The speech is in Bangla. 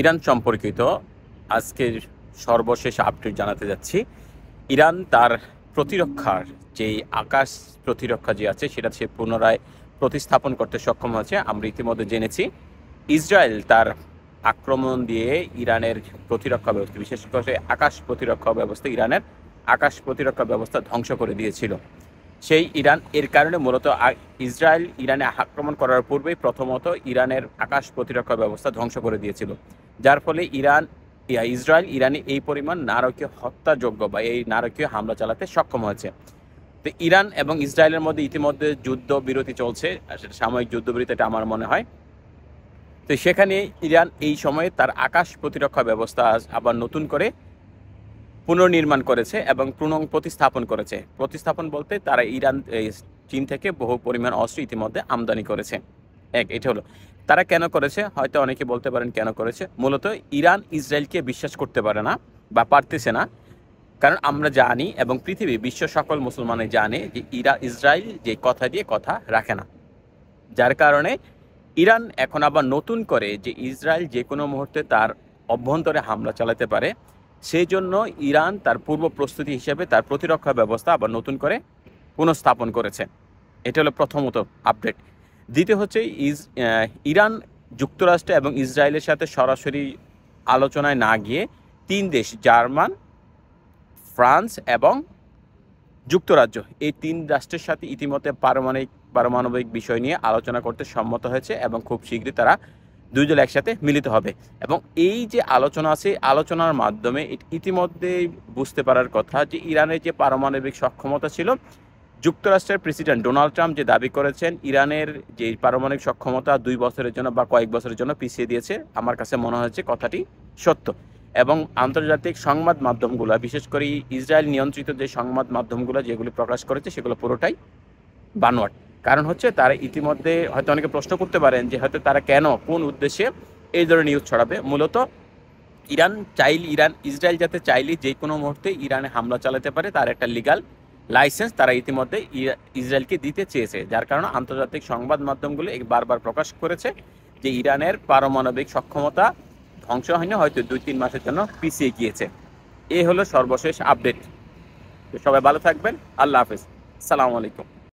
ইরান সম্পর্কিত আজকের সর্বশেষ আপডেট জানাতে যাচ্ছি। ইরান তার প্রতিরক্ষার যেই আকাশ প্রতিরক্ষা যে আছে সেটা সে পুনরায় প্রতিস্থাপন করতে সক্ষম হয়েছে। আমরা ইতিমধ্যে জেনেছি ইসরায়েল তার আক্রমণ দিয়ে ইরানের প্রতিরক্ষা ব্যবস্থা, বিশেষ করে আকাশ প্রতিরক্ষা ব্যবস্থা, ইরানের আকাশ প্রতিরক্ষা ব্যবস্থা ধ্বংস করে দিয়েছিল। সেই ইরান এর কারণে মূলত ইসরায়েল ইরানে আক্রমণ করার পূর্বেই প্রথমত ইরানের আকাশ প্রতিরক্ষা ব্যবস্থা ধ্বংস করে দিয়েছিল, যার ফলে ইসরায়েল ইরানে এই পরিমাণ নারকীয় হত্যাযোগ্য বা এই নারকীয় হামলা চালাতে সক্ষম হয়েছে। তো ইরান এবং ইসরায়েলের মধ্যে ইতিমধ্যে যুদ্ধবিরতি চলছে, সেটা সাময়িক যুদ্ধবিরতি, এটা আমার মনে হয়। তো সেখানে ইরান এই সময়ে তার আকাশ প্রতিরক্ষা ব্যবস্থা আবার নতুন করে পুনর্নির্মাণ করেছে এবং প্রতিস্থাপন করেছে। প্রতিস্থাপন বলতে তারা চীন থেকে বহু পরিমাণ অস্ত্র ইতিমধ্যে আমদানি করেছে। এটা হলো তারা কেন করেছে, হয়তো অনেকে বলতে পারেন কেন করেছে। মূলত ইরান ইসরায়েলকে বিশ্বাস করতে পারে না বা পারতেছে না, কারণ আমরা জানি এবং পৃথিবী বিশ্ব সকল মুসলমানে জানে যে ইসরায়েল যে কথা দিয়ে কথা রাখে না, যার কারণে ইরান এখন আবার নতুন করে যে ইসরায়েল যে কোনো মুহূর্তে তার অভ্যন্তরে হামলা চালাতে পারে, সেই জন্য ইরান তার পূর্ব প্রস্তুতি হিসেবে তার প্রতিরক্ষা ব্যবস্থা আবার নতুন করে পুনঃস্থাপন করেছে। এটা হলো প্রথমত আপডেট। দ্বিতীয় হচ্ছে ইরান যুক্তরাষ্ট্র এবং ইসরায়েলের সাথে সরাসরি আলোচনায় না গিয়ে তিন দেশ, জার্মান, ফ্রান্স এবং যুক্তরাজ্য, এই তিন রাষ্ট্রের সাথে ইতিমধ্যে পারমাণবিক বিষয় নিয়ে আলোচনা করতে সম্মত হয়েছে এবং খুব শীঘ্রই তারা দুই দল একসাথে মিলিত হবে। এবং এই যে আলোচনা আছে, আলোচনার মাধ্যমে ইতিমধ্যে বুঝতে পারার কথা যে ইরানের যে পারমাণবিক সক্ষমতা ছিল, যুক্তরাষ্ট্রের প্রেসিডেন্ট ডোনাল্ড ট্রাম্প যে দাবি করেছেন ইরানের যে পারমাণবিক সক্ষমতা 2 বছরের জন্য বা কয়েক বছরের জন্য পিছিয়ে দিয়েছে, আমার কাছে মনে হচ্ছে কথাটি সত্য। এবং আন্তর্জাতিক সংবাদ মাধ্যমগুলো, বিশেষ করে ইসরায়েল নিয়ন্ত্রিত যে সংবাদ মাধ্যমগুলো যেগুলি প্রকাশ করেছে, সেগুলো পুরোটাই বানোয়াট। কারণ হচ্ছে তারা ইতিমধ্যে, হয়তো অনেকে প্রশ্ন করতে পারেন যে হয়তো তারা কোন উদ্দেশ্যে এই ধরনের নিউজ ছড়াবে। মূলত ইসরায়েল যাতে চাইলে যে কোনো মুহূর্তে ইরানে হামলা চালাতে পারে, তার একটা লিগাল লাইসেন্স তারা ইতিমধ্যে ইসরায়েলকে দিতে চেয়েছে, যার কারণে আন্তর্জাতিক সংবাদ মাধ্যমগুলো বারবার প্রকাশ করেছে যে ইরানের পারমাণবিক সক্ষমতা ধ্বংস হয়নি, হয়তো 2-3 মাসের জন্য পিছিয়ে গিয়েছে। এই হলো সর্বশেষ আপডেট। সবাই ভালো থাকবেন। আল্লাহ হাফেজ। আসসালামু আলাইকুম।